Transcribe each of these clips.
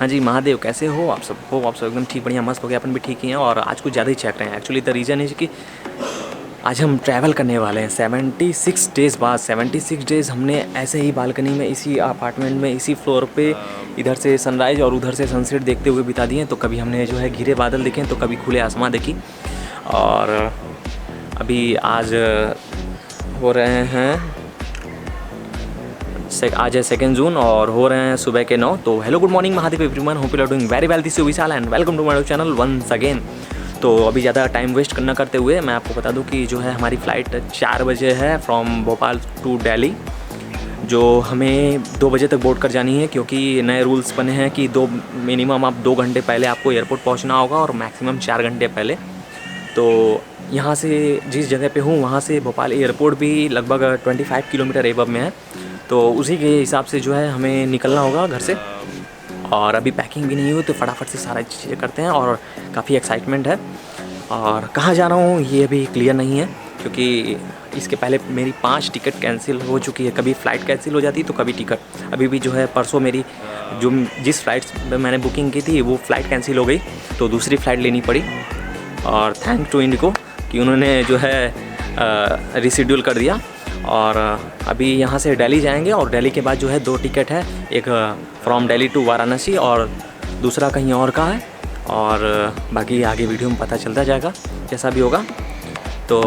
हाँ जी महादेव, कैसे हो आप सब? हो आप सब एकदम ठीक, बढ़िया, मस्त हो गया। अपन भी ठीक ही हैं और आज कुछ ज़्यादा ही चेक रहे हैं। एक्चुअली द रीज़न इज कि आज हम ट्रैवल करने वाले हैं 76 डेज़ बाद। 76 डेज़ हमने ऐसे ही बालकनी में, इसी अपार्टमेंट में, इसी फ्लोर पे इधर से सनराइज़ और उधर से सनसेट देखते हुए बिता दिए। तो कभी हमने जो है घिरे बादल देखे, तो कभी खुले आसमां देखी। और अभी आज हो रहे हैं आज है 2 जून और हो रहे हैं सुबह के 9। तो hello, good morning Mahadev everyone, hope you are doing very well. This is Vishal and welcome to my channel once again. तो अभी ज़्यादा टाइम वेस्ट करना करते हुए मैं आपको बता दूं कि जो है हमारी फ़्लाइट 4 बजे है फ्रॉम भोपाल टू दिल्ली, जो हमें 2 बजे तक बोर्ड कर जानी है, क्योंकि नए रूल्स बने हैं कि मिनिमम आप 2 घंटे पहले आपको एयरपोर्ट पहुँचना होगा और मैक्सिमम 4 घंटे पहले। तो यहाँ से जिस जगह पे हूँ वहाँ से भोपाल एयरपोर्ट भी लगभग 25 किलोमीटर एबव में है। तो उसी के हिसाब से जो है हमें निकलना होगा घर से। और अभी पैकिंग भी नहीं हुई, तो फटाफट से सारा चीज़ें करते हैं और काफ़ी एक्साइटमेंट है। और कहाँ जा रहा हूँ ये अभी क्लियर नहीं है, क्योंकि इसके पहले मेरी 5 टिकट कैंसिल हो चुकी है। कभी फ़्लाइट कैंसिल हो जाती तो कभी टिकट। अभी भी जो है परसों मेरी जिस फ़्लाइट में मैंने बुकिंग की थी वो फ़्लाइट कैंसिल हो गई, तो दूसरी फ़्लाइट लेनी पड़ी। और थैंक टू इंडिगो कि उन्होंने जो है रिशेड्यूल कर दिया। और अभी यहाँ से दिल्ली जाएंगे और दिल्ली के बाद जो है 2 टिकट है, एक फ्रॉम दिल्ली टू वाराणसी और दूसरा कहीं और का है। और बाकी आगे वीडियो में पता चलता जाएगा जैसा भी होगा। तो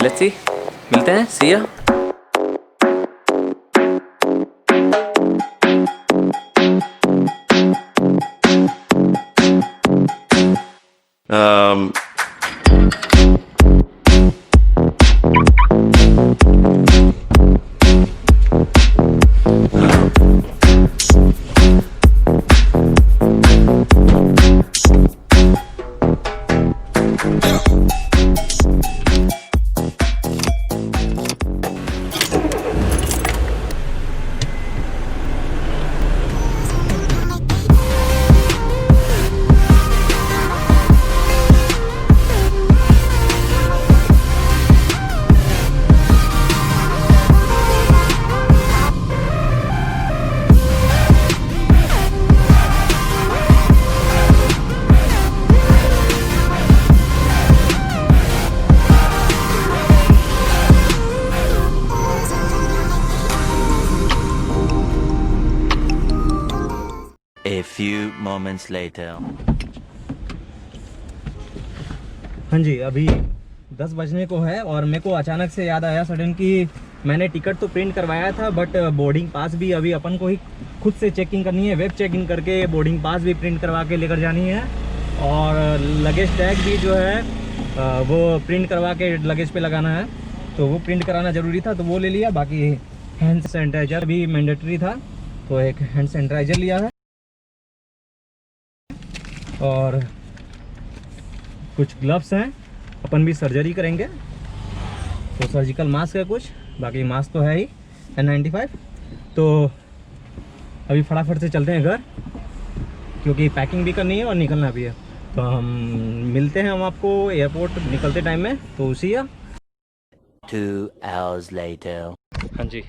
लेट्स सी, मिलते हैं, सी या। A few moments later. हाँ जी, अभी 10 बजने को है और मेरे को अचानक से याद आया सडन कि मैंने टिकट तो प्रिंट करवाया था, बट बोर्डिंग पास भी अभी अपन को ही खुद से चेकिंग करनी है। वेब चेकिंग करके बोर्डिंग पास भी प्रिंट करवा के लेकर जानी है। और लगेज टैग भी जो है वो प्रिंट करवा के लगेज पे लगाना है, तो वो प्रिंट कराना ज़रूरी था, तो वो ले लिया। बाकी हैंड सैनिटाइजर भी मैंडेटरी था, तो एक हैंड सैनिटाइजर लिया है। और कुछ ग्लव्स हैं, अपन भी सर्जरी करेंगे तो सर्जिकल मास्क है कुछ, बाकी मास्क तो है ही N95। तो अभी फटाफट से चलते हैं घर, क्योंकि पैकिंग भी करनी है और निकलना भी है। तो हम मिलते हैं हम आपको एयरपोर्ट निकलते टाइम में, तो उसी या 2 hours later. हाँ जी,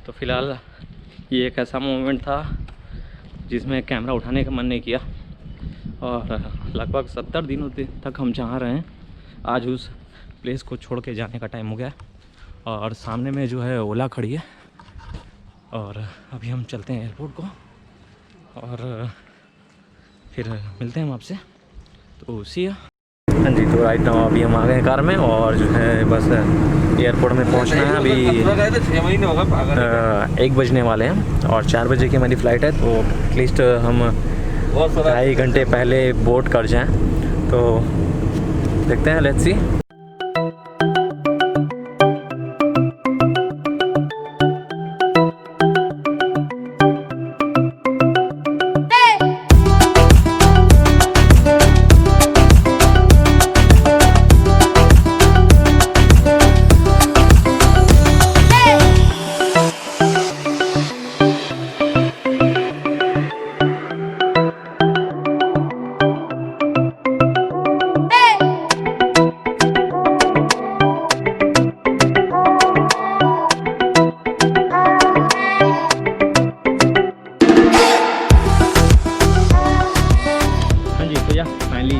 तो फिलहाल ये एक ऐसा मोमेंट था जिसमें कैमरा उठाने का मन नहीं किया। और लगभग 70 दिनों तक हम जहाँ रहे हैं, आज उस प्लेस को छोड़ के जाने का टाइम हो गया। और सामने में जो है ओला खड़ी है और अभी हम चलते हैं एयरपोर्ट को और फिर मिलते हैं हम आपसे, तो सी या। हाँ जी, तो राइट नाउ अभी हम आ गए हैं कार में और जो है बस एयरपोर्ट में पहुंचना है। अभी 1 बजने वाले हैं और 4 बजे की हमारी फ़्लाइट है, तो एटलीस्ट हम 2.5 घंटे पहले बोर्ड कर जाएं। तो देखते हैं, let's see.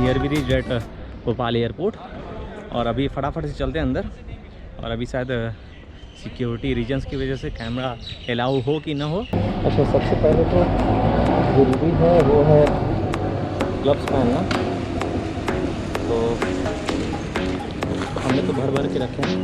Here we reach at Bhopal airport और अभी फटाफट से चलते हैं अंदर। और अभी शायद सिक्योरिटी रीजन्स की वजह से कैमरा अलाउ हो कि ना हो। अच्छा, सबसे पहले तो ज़रूरी है वो है ग्लव्स पहनना। तो हमने तो भर भर के रखे हैं।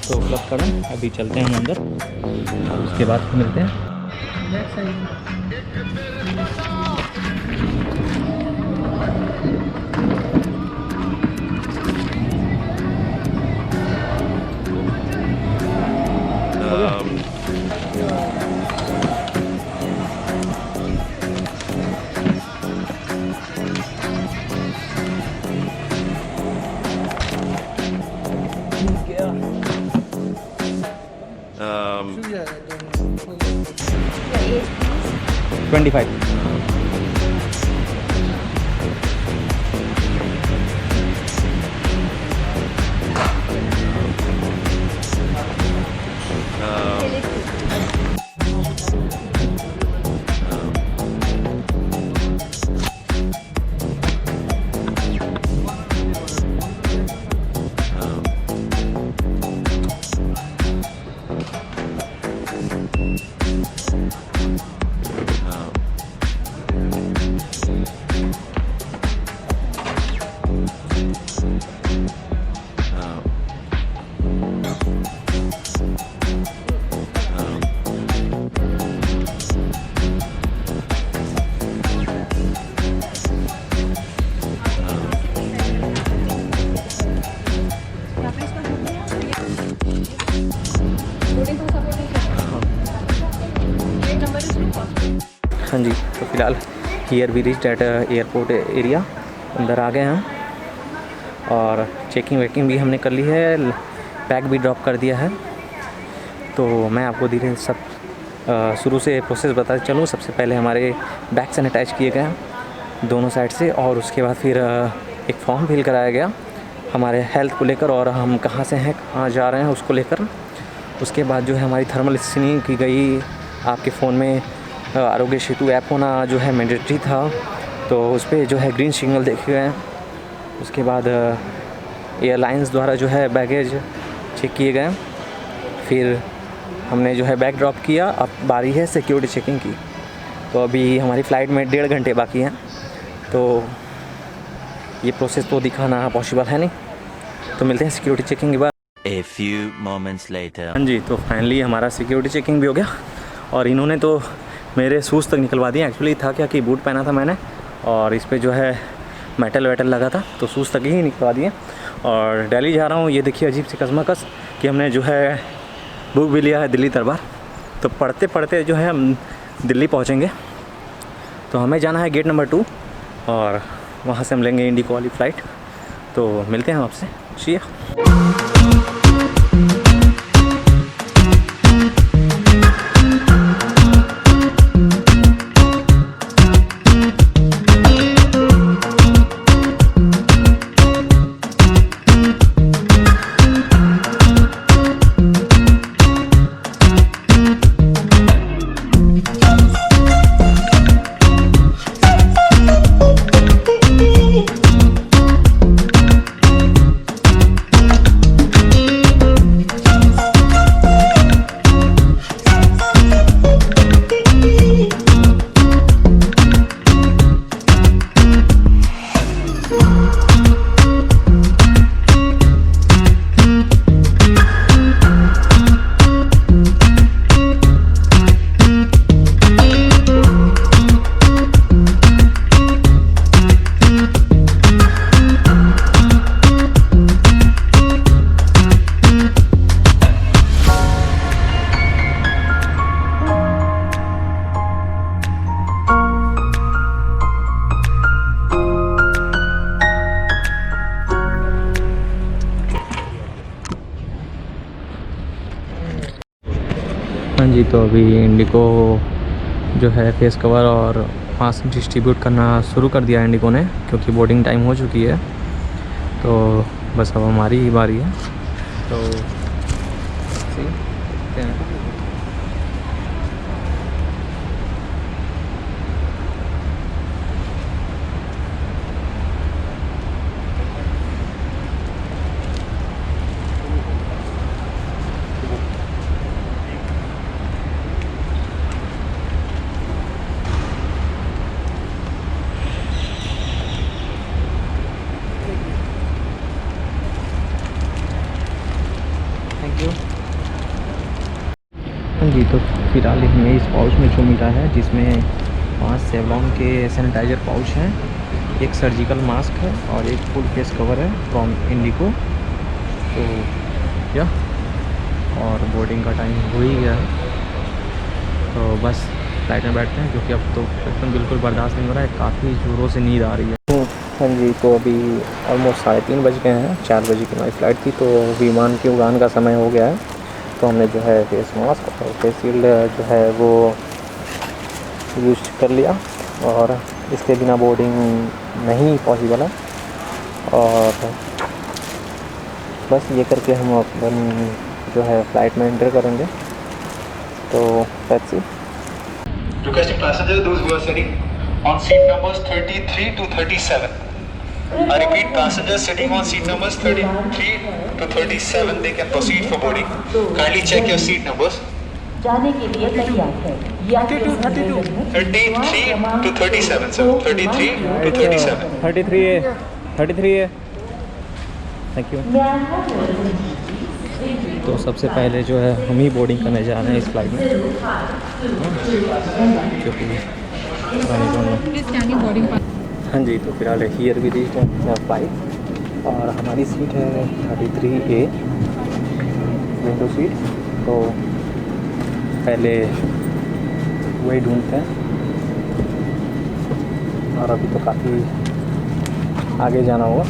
तो क्लब करें, अभी चलते हैं हम अंदर और उसके बाद फिर मिलते हैं। Yeah, 25। हाँ जी, तो फ़िलहाल here we reached at airport area, अंदर आ गए हैं और चेकिंग वेकिंग भी हमने कर ली है, बैग भी ड्रॉप कर दिया है। तो मैं आपको धीरे सब शुरू से प्रोसेस बताते चलूँ। सबसे पहले हमारे बैग सैनिटाइज किए गए हैं दोनों साइड से, और उसके बाद फिर एक फॉर्म फिल कराया गया हमारे हेल्थ को लेकर और हम कहाँ से हैं, कहाँ जा रहे हैं उसको लेकर। उसके बाद जो है हमारी थर्मल स्क्रीनिंग की गई। आपके फ़ोन में आरोग्य सेतु ऐप होना जो है मैंडेटरी था, तो उस पर जो है ग्रीन सिग्नल देखे गए। उसके बाद एयरलाइंस द्वारा जो है बैगेज चेक किए गए। फिर हमने जो है बैग ड्रॉप किया। अब बारी है सिक्योरिटी चेकिंग की। तो अभी हमारी फ़्लाइट में 1.5 घंटे बाकी हैं, तो ये प्रोसेस तो दिखाना पॉसिबल है नहीं। तो मिलते हैं सिक्योरिटी चेकिंग के बाद। A few moments later. हाँ जी, तो फाइनली हमारा सिक्योरिटी चेकिंग भी हो गया और इन्होंने तो मेरे शूज़ तक निकलवा दिए। एक्चुअली था क्या कि बूट पहना था मैंने और इस पे जो है मेटल वेटल लगा था, तो शूज़ तक ही निकलवा दिए। और दिल्ली जा रहा हूँ, ये देखिए अजीब सी कस्मकस कि हमने जो है बुक भी लिया है दिल्ली दरबार। तो पढ़ते पढ़ते जो है हम दिल्ली पहुँचेंगे। तो हमें जाना है गेट नंबर 2 और वहाँ से हम लेंगे इंडिगो वाली फ़्लाइट। तो मिलते हैं आपसे। शी हाँ जी, तो अभी इंडिगो जो है फेस कवर और मास्क डिस्ट्रीब्यूट करना शुरू कर दिया है इंडिगो ने, क्योंकि बोर्डिंग टाइम हो चुकी है। तो बस अब हमारी ही बारी है। तो देखते हैं। Thank you. हाँ जी, तो फिलहाल हमें इस पाउच में जो मिला है, जिसमें 5 सेवलॉन के सैनिटाइज़र पाउच हैं, एक सर्जिकल मास्क है और एक फुल फेस कवर है फ्रॉम इंडिगो। तो या और बोर्डिंग का टाइम हो ही गया है, तो बस फ्लाइट में बैठते हैं, क्योंकि अब तो एकदम बिल्कुल बर्दाश्त नहीं हो रहा है, काफ़ी ज़ोरों से नींद आ रही है। हाँ जी, तो अभी ऑलमोस्ट 3:30 बज गए हैं। 4 बजे की हमारी फ़्लाइट थी, तो विमान की उड़ान का समय हो गया है। तो हमने जो है फेस मास्क और फेस शील्ड जो है वो यूज कर लिया, और इसके बिना बोर्डिंग नहीं पॉसिबल है। और बस ये करके हम अपन जो है फ़्लाइट में एंटर करेंगे। तो let's see. Requesting passengers, those who are sitting on seat numbers 33 to 37. I repeat, passengers sitting on seat numbers 33 to 37, they can proceed for boarding. Kindly check your seat numbers. जाने के लिए तैयार है। 33 to 37, sir. 33 to 37. 33 है। Thank you. तो सबसे पहले जो है हम ही बोर्डिंग करने जा रहे हैं इस फ्लाइट में, क्योंकि हाँ जी, तो फिलहाल हियर भी रीच्ड है फ्लाइट, और हमारी सीट है 33A विंडो सीट। तो पहले वही ढूंढते हैं, और अभी तो काफ़ी आगे जाना होगा।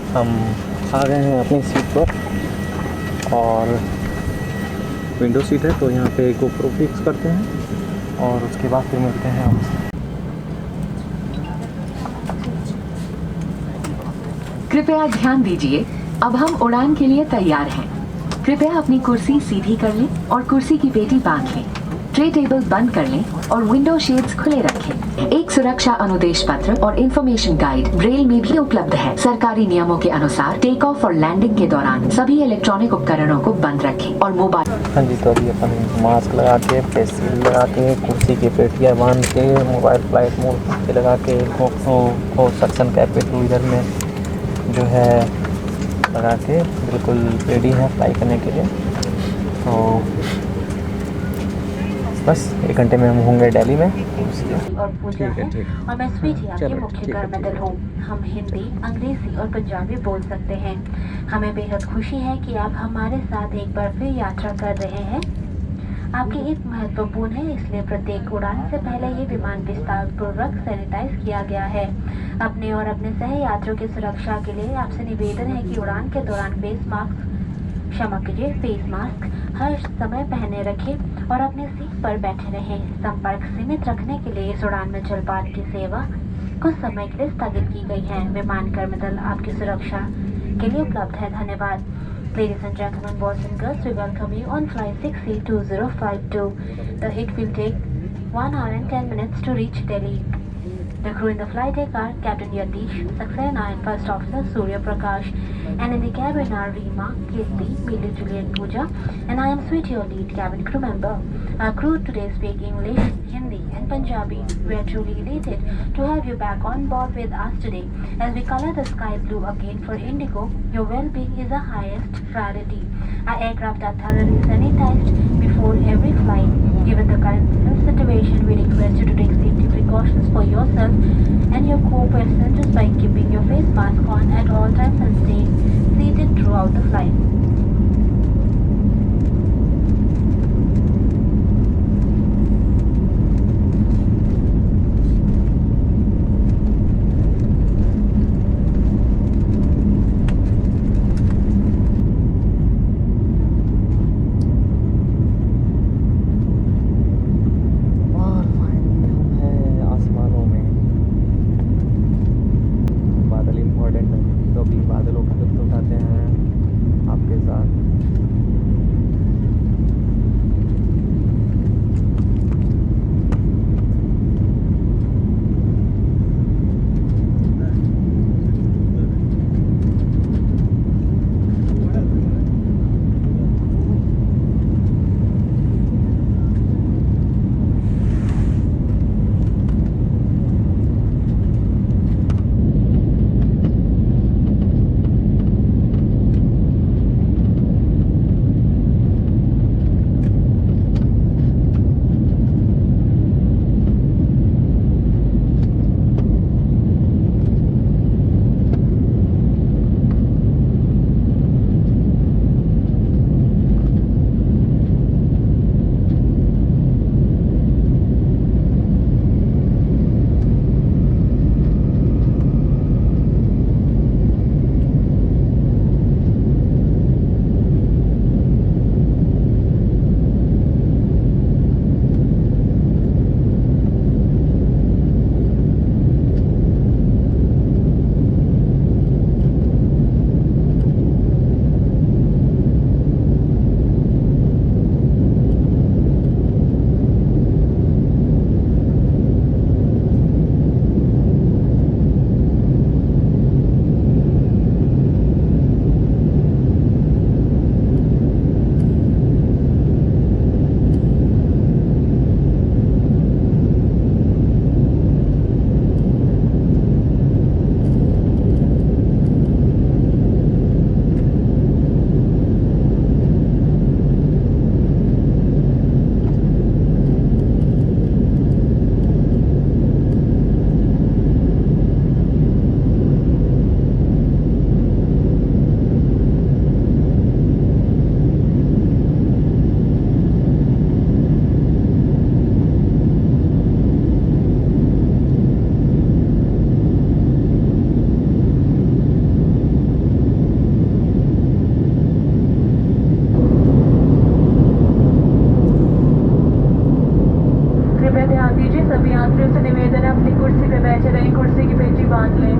हम आ गए हैं अपनी सीट पर, और विंडो सीट है, तो यहाँ पे GoPro फिक्स करते हैं, और उसके बाद फिर मिलते हैं आपसे। कृपया ध्यान दीजिए, अब हम उड़ान के लिए तैयार हैं। कृपया अपनी कुर्सी सीधी कर लें और कुर्सी की पेटी बांध लें। ट्रे टेबल बंद कर लें और विंडो शेड्स खुले रखें। एक सुरक्षा अनुदेश पत्र और इंफॉर्मेशन गाइड ब्रेल में भी उपलब्ध है। सरकारी नियमों के अनुसार टेक ऑफ और लैंडिंग के दौरान सभी इलेक्ट्रॉनिक उपकरणों को बंद रखें और मोबाइल। हाँ जी, तो अभी अपन मास्क लगा के, फेस शील्ड लगा के, कुर्सी की पेटियाँ बांध के, मोबाइल फ्लाइट मोड पे लगा के, वो सक्शन कैप पे टू व्हीलर में जो है लगा के बिल्कुल रेडी है फ्लाई करने के लिए। तो बस 1 घंटे में हम होंगे दिल्ली में। और पूजा है, और मैं स्वीटी आपकी मुख्य कर्मदल हूँ। हम हिंदी, अंग्रेजी और पंजाबी बोल सकते हैं। हमें बेहद खुशी है कि आप हमारे साथ एक बार फिर यात्रा कर रहे हैं। आपकी हित महत्वपूर्ण है, इसलिए प्रत्येक उड़ान से पहले ये विमान विस्तार पूर्वक सैनिटाइज किया गया है। अपने और अपने सह यात्रियों की सुरक्षा के लिए आपसे निवेदन है कि उड़ान के दौरान फेस मास्क हर समय पहने रखें और अपने सीट पर बैठे रहें। संपर्क सीमित रखने के लिए इस उड़ान में जलपान की सेवा कुछ समय के लिए स्थगित की गई है। विमान कर्मदल आपकी सुरक्षा के लिए उपलब्ध है। धन्यवाद। Ladies and gentlemen, boys and girls, we welcome you on flight 6C2052. The it will take 1 hour and 10 minutes to reach Delhi. The crew in the flight deck are Captain Yatish, Saxena and First Officer Surya Prakash, and in the cabin are Reema, Kirti, Millie, Julian, Pooja, and I am Sweet, your lead cabin crew member. Our crew today speak English, Hindi and Punjabi. We are truly elated to have you back on board with us today. As we color the sky blue again for Indigo, your well-being is our highest priority. Our aircraft are thoroughly sanitized before before every flight. Given the current situation, we request you to take safety precautions for yourself and your co-passengers by keeping your face mask on at all times and stay seated throughout the flight. और finally हम हैं आसमानों में। बादल important है, तो अभी बादलों का लुत्फ उठाते हैं आपके साथ। सभी यात्रियों से निवेदन है अपनी कुर्सी पे बैठे रहें, कुर्सी की पेटी बांध लें।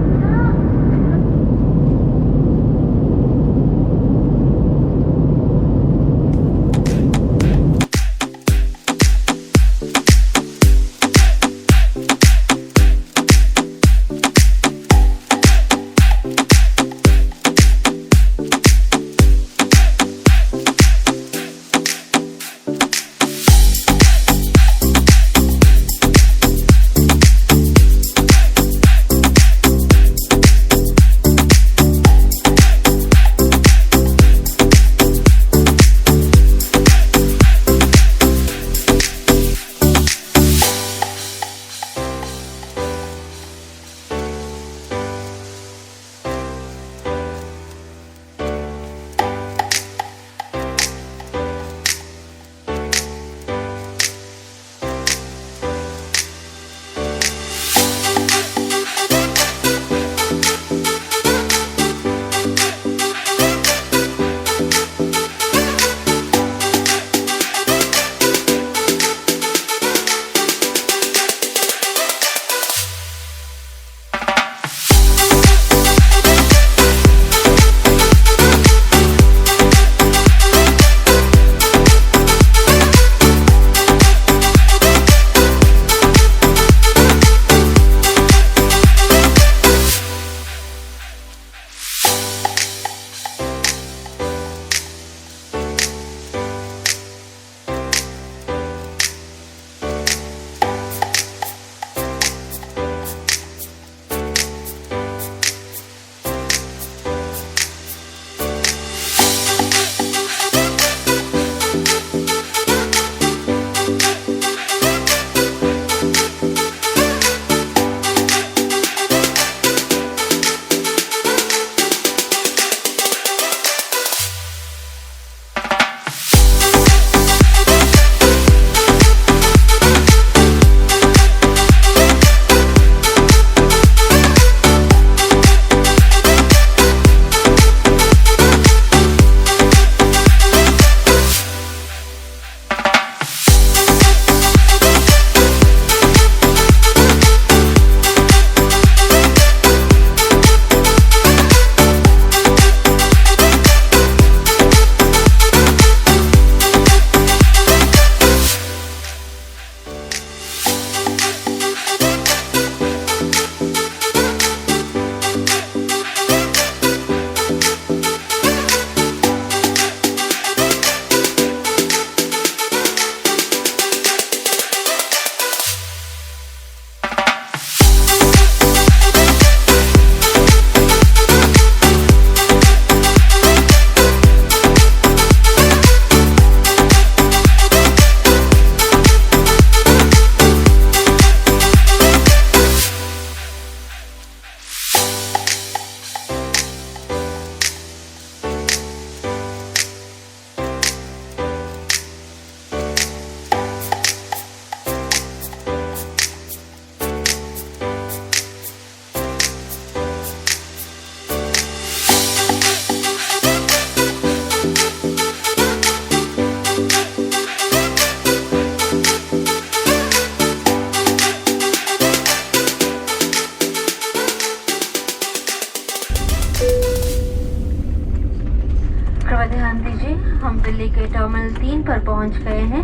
कृपया ध्यान दीजिए, हम दिल्ली के टर्मिनल 3 पर पहुंच गए हैं।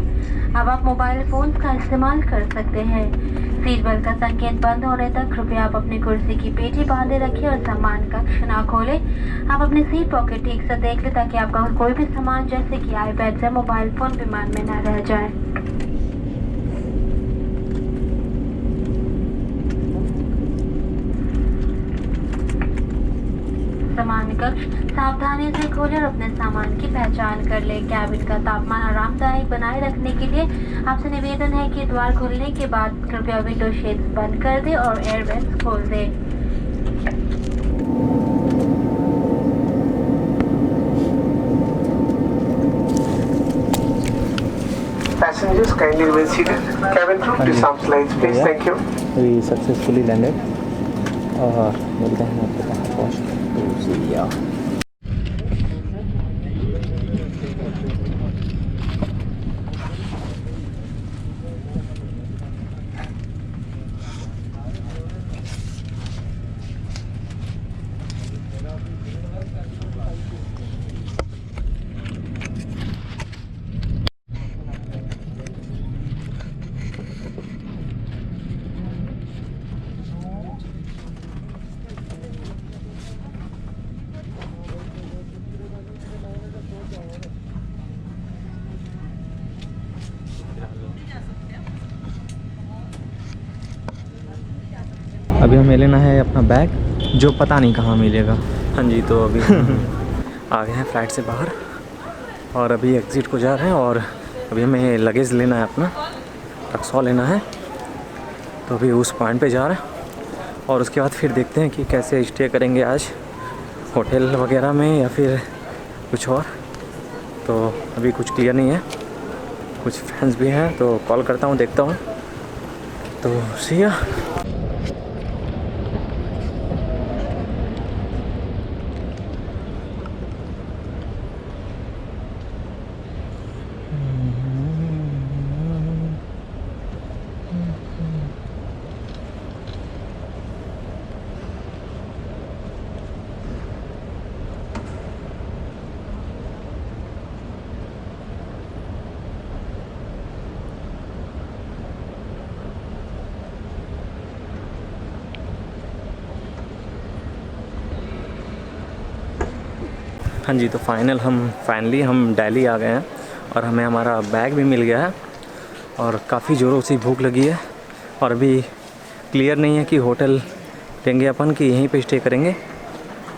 अब आप मोबाइल फोन्स का इस्तेमाल कर सकते हैं। सीट बेल्ट का संकेत बंद होने तक कृपया आप अपनी कुर्सी की पेटी बांधे रखें और सामान कक्ष ना खोलें। आप अपनी सीट पॉकेट ठीक से देख लें ताकि आपका कोई भी सामान जैसे कि आईपैड या मोबाइल फोन विमान में न रह जाए। सामान कक्ष सावधानी से खोलें और अपने सामान की पहचान कर लें। कैबिन का तापमान आरामदायक बनाए रखने के लिए आपसे निवेदन है कि द्वार खुलने के बाद कृपया विंडो शेड्स बंद कर दें और एयर वेंट्स खोल दें। Passengers kindly remain seated. Cabin crew, please some slides, please. Thank you. We successfully landed और मिलते हैं आपको कहाँ पहुँचते हैं। अभी हमें लेना है अपना बैग, जो पता नहीं कहाँ मिलेगा। हाँ जी, तो अभी आ गए हैं फ्लाइट से बाहर और अभी एग्ज़िट को जा रहे हैं और अभी हमें लगेज लेना है, अपना रक्सॉल लेना है। तो अभी उस पॉइंट पे जा रहे हैं और उसके बाद फिर देखते हैं कि कैसे स्टे करेंगे आज, होटल वगैरह में या फिर कुछ और। तो अभी कुछ क्लियर नहीं है, कुछ फ्रेंड्स भी हैं तो कॉल करता हूँ, देखता हूँ। तो सी या हाँ जी, तो फाइनली हम दिल्ली आ गए हैं और हमें हमारा बैग भी मिल गया है और काफ़ी ज़ोरों से भूख लगी है और अभी क्लियर नहीं है कि होटल लेंगे अपन कि यहीं पे स्टे करेंगे,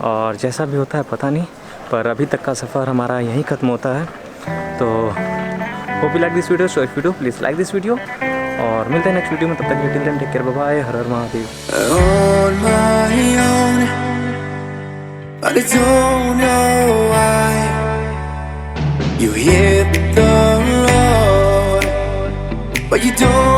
और जैसा भी होता है पता नहीं, पर अभी तक का सफ़र हमारा यहीं ख़त्म होता है। तो hope you like this video, so if you do please like this video और मिलते हैं नेक्स्ट वीडियो में। तब तक till then take care, bye bye, Har Har Mahadev. But I don't know why you hit the road, but you don't